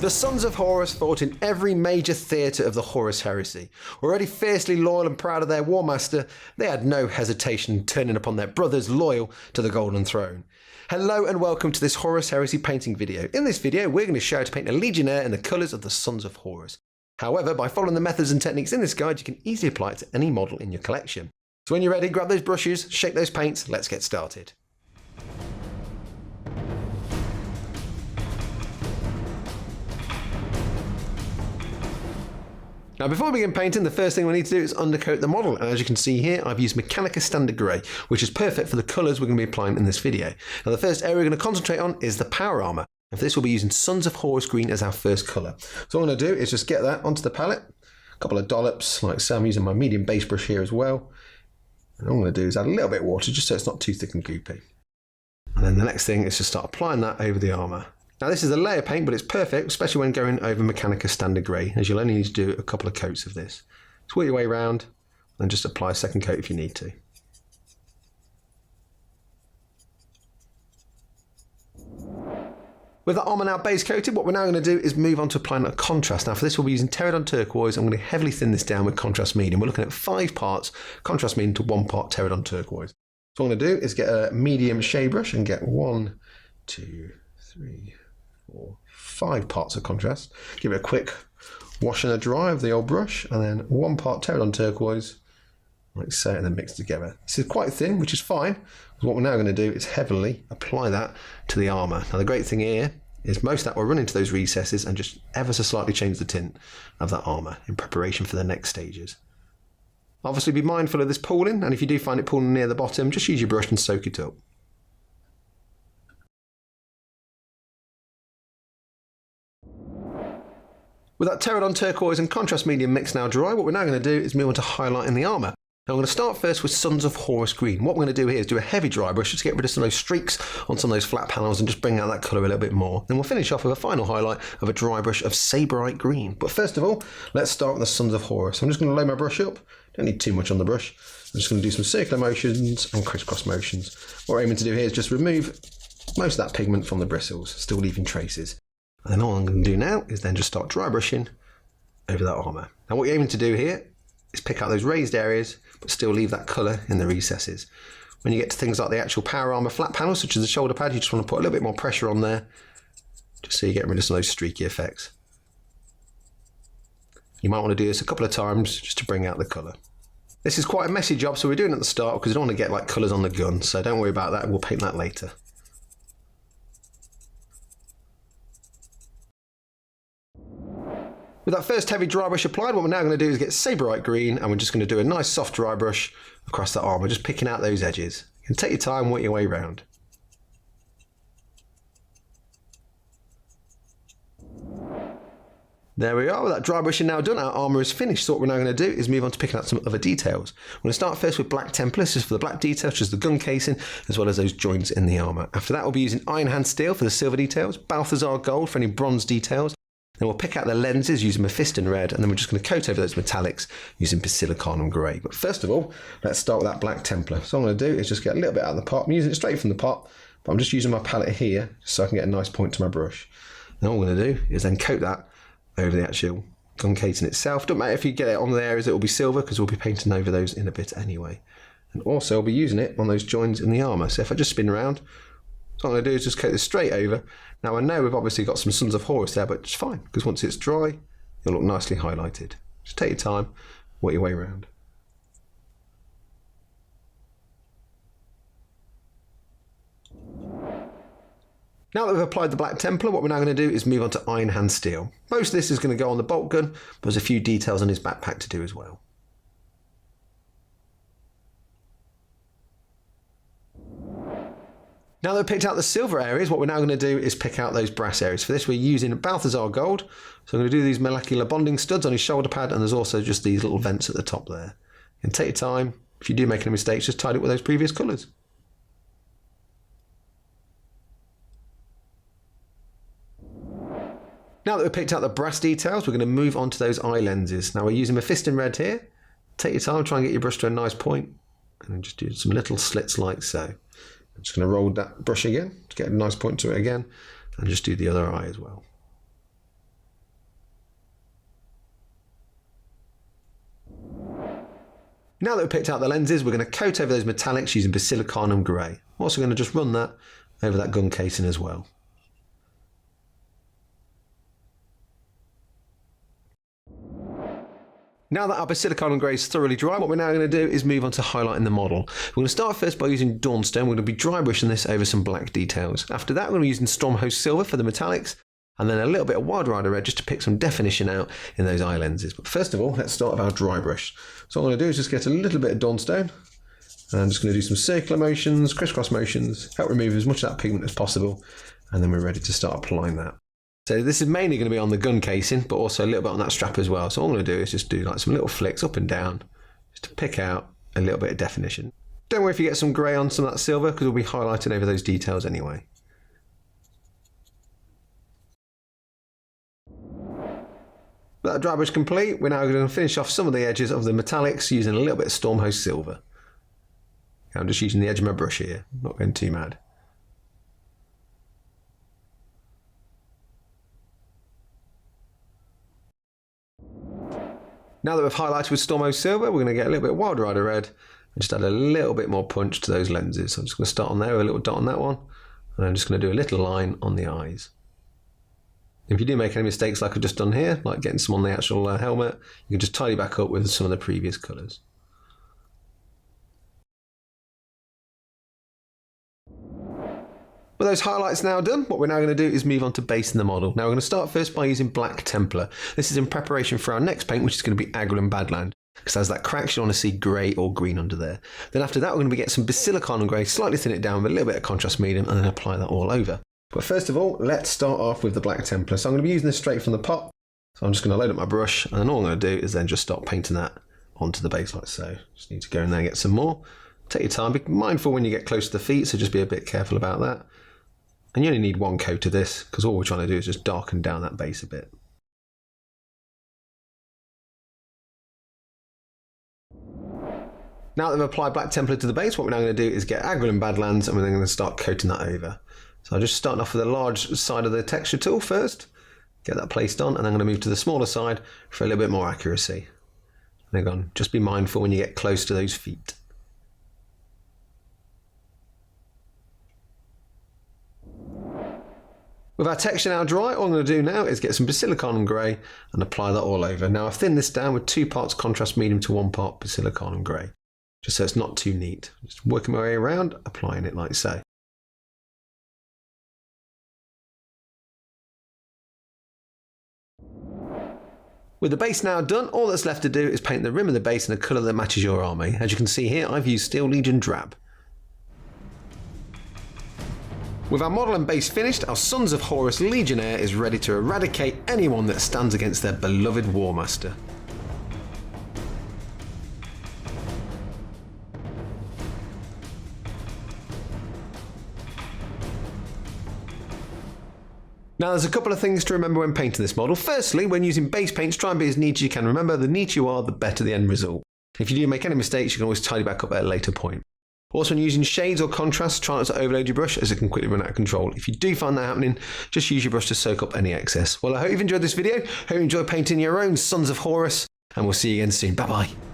The Sons of Horus fought in every major theatre of the Horus heresy. Already fiercely loyal and proud of their war master, they had no hesitation in turning upon their brothers loyal to the Golden Throne. Hello and welcome to this Horus heresy painting video. In this video we're going to show how to paint a legionnaire in the colours of the Sons of Horus. However, by following the methods and techniques in this guide you can easily apply it to any model in your collection. So when you're ready, grab those brushes, shake those paints, let's get started. Now before we begin painting, the first thing we need to do is undercoat the model, and as you can see here I've used Mechanica Standard Grey, which is perfect for the colours we're going to be applying in this video. Now the first area we're going to concentrate on is the power armour, and for this we'll be using Sons of Horus Green as our first colour. So what I'm going to do is just get that onto the palette, a couple of dollops, like so. I'm using my medium base brush here as well, and all I'm going to do is add a little bit of water just so it's not too thick and goopy. And then the next thing is to start applying that over the armour. Now this is a layer paint, but it's perfect, especially when going over Mechanica Standard Grey, as you'll only need to do a couple of coats of this. Just work your way around and just apply a second coat if you need to. With the armour now base coated, what we're now going to do is move on to applying a contrast. Now for this we'll be using Pterodon Turquoise. I'm going to heavily thin this down with contrast medium. We're looking at 5 parts contrast medium to 1 part Pterodon Turquoise. So what I'm going to do is get a medium shade brush and get 1, 2, 3, 4, 5 parts of contrast. Give it a quick wash and a dry of the old brush, and then 1 part Pterodon Turquoise, like so, and then mix it together. This is quite thin, which is fine. What we're now going to do is heavily apply that to the armour. Now the great thing here is most of that will run into those recesses and just ever so slightly change the tint of that armour in preparation for the next stages. Obviously be mindful of this pooling, and if you do find it pooling near the bottom, just use your brush and soak it up. With that Pterodon Turquoise and contrast medium mix now dry, what we're now going to do is move on to highlighting the armour. Now I'm going to start first with Sons of Horus Green. What we're going to do here is do a heavy dry brush just to get rid of some of those streaks on some of those flat panels and just bring out that colour a little bit more. Then we'll finish off with a final highlight of a dry brush of Saberite Green. But first of all, let's start with the Sons of Horus. I'm just going to load my brush up. Don't need too much on the brush. I'm just going to do some circular motions and crisscross motions. What we're aiming to do here is just remove most of that pigment from the bristles, still leaving traces. And then all I'm going to do now is then just start dry brushing over that armour. Now what you're aiming to do here is pick out those raised areas but still leave that colour in the recesses. When you get to things like the actual power armour flat panels such as the shoulder pad, you just want to put a little bit more pressure on there just so you get rid of some of those streaky effects. You might want to do this a couple of times just to bring out the colour. This is quite a messy job, so we're doing it at the start because we don't want to get like colours on the gun, so don't worry about that, we'll paint that later. With that first heavy dry brush applied, what we're now going to do is get Saberite Green, and we're just going to do a nice soft dry brush across the armour, just picking out those edges. You can take your time, work your way around. There we are, with that dry brushing now done, our armour is finished. So what we're now going to do is move on to picking out some other details. We're going to start first with Black Templar. This is for the black details, such as the gun casing, as well as those joints in the armour. After that we'll be using Iron Hand Steel for the silver details, Balthazar Gold for any bronze details. Then we'll pick out the lenses using Mephiston Red, and then we're just going to coat over those metallics using Basilicanum Grey. But first of all, let's start with that Black Templar. So what I'm going to do is just get a little bit out of the pot. I'm using it straight from the pot, but I'm just using my palette here just so I can get a nice point to my brush. And all I'm going to do is then coat that over the actual gun casing itself. Don't matter if you get it on the areas, it will be silver because we'll be painting over those in a bit anyway. And also I'll be using it on those joins in the armour. So if I just spin around, what I'm going to do is just coat this straight over. Now I know we've obviously got some Sons of Horus there, but it's fine because once it's dry, it'll look nicely highlighted. Just take your time, work your way around. Now that we've applied the Black Templar, what we're now going to do is move on to Iron Hand Steel. Most of this is going to go on the bolt gun, but there's a few details on his backpack to do as well. Now that we've picked out the silver areas, what we're now going to do is pick out those brass areas. For this we're using Balthazar Gold. So I'm going to do these molecular bonding studs on his shoulder pad, and there's also just these little vents at the top there. And take your time. If you do make any mistakes, just tidy it with those previous colours. Now that we've picked out the brass details, we're going to move on to those eye lenses. Now we're using Mephiston Red here. Take your time, try and get your brush to a nice point, and then just do some little slits like so. I'm just going to roll that brush again to get a nice point to it again, and just do the other eye as well. Now that we've picked out the lenses, we're going to coat over those metallics using basilicanum grey. I'm also going to just run that over that gun casing as well. Now that our basilicanum grey is thoroughly dry, what we're now going to do is move on to highlighting the model. We're going to start first by using Dawnstone. We're going to be dry brushing this over some black details. After that, we're going to be using Stormhost Silver for the metallics, and then a little bit of Wild Rider Red just to pick some definition out in those eye lenses. But first of all, let's start with our dry brush. So what I'm going to do is just get a little bit of Dawnstone, and I'm just going to do some circular motions, crisscross motions, help remove as much of that pigment as possible, and then we're ready to start applying that. So this is mainly going to be on the gun casing, but also a little bit on that strap as well. So all I'm going to do is just do like some little flicks up and down, just to pick out a little bit of definition. Don't worry if you get some grey on some of that silver, because we'll be highlighting over those details anyway. With that dry brush complete, we're now going to finish off some of the edges of the metallics using a little bit of Stormhost Silver. I'm just using the edge of my brush here, not going too mad. Now that we've highlighted with Stormhost Silver, we're going to get a little bit of Wild Rider Red and just add a little bit more punch to those lenses. So I'm just going to start on there with a little dot on that one, and I'm just going to do a little line on the eyes. If you do make any mistakes like I've just done here, like getting some on the actual helmet, you can just tidy back up with some of the previous colours. With those highlights now done, what we're now going to do is move on to basing the model. Now we're going to start first by using Black Templar. This is in preparation for our next paint, which is going to be Agrelin Badland, because as that cracks, you want to see grey or green under there. Then after that, we're going to get some basilicanum grey, slightly thin it down with a little bit of contrast medium, and then apply that all over. But first of all, let's start off with the Black Templar. So I'm going to be using this straight from the pot. So I'm just going to load up my brush, and then all I'm going to do is then just start painting that onto the base like so. Just need to go in there and get some more. Take your time, be mindful when you get close to the feet, so just be a bit careful about that. And you only need one coat of this, because all we're trying to do is just darken down that base a bit. Now that we've applied Black Templar to the base, what we're now going to do is get Agrelin Badlands, and we're then going to start coating that over. So I'm just starting off with the large side of the texture tool first, get that placed on, and I'm going to move to the smaller side for a little bit more accuracy. And again, just be mindful when you get close to those feet. With our texture now dry, all I'm going to do now is get some basilicanum grey and apply that all over. Now I've thinned this down with 2 parts contrast medium to 1 part basilicanum grey, just so it's not too neat. Just working my way around, applying it like so. With the base now done, all that's left to do is paint the rim of the base in a colour that matches your army. As you can see here, I've used Steel Legion Drab. With our model and base finished, our Sons of Horus Legionnaire is ready to eradicate anyone that stands against their beloved Warmaster. Now there's a couple of things to remember when painting this model. Firstly, when using base paints, try and be as neat as you can. Remember, the neater you are, the better the end result. If you do make any mistakes, you can always tidy back up at a later point. Also, when using shades or contrast, try not to overload your brush as it can quickly run out of control. If you do find that happening, just use your brush to soak up any excess. Well, I hope you've enjoyed this video. Hope you enjoy painting your own Sons of Horus, and we'll see you again soon. Bye bye.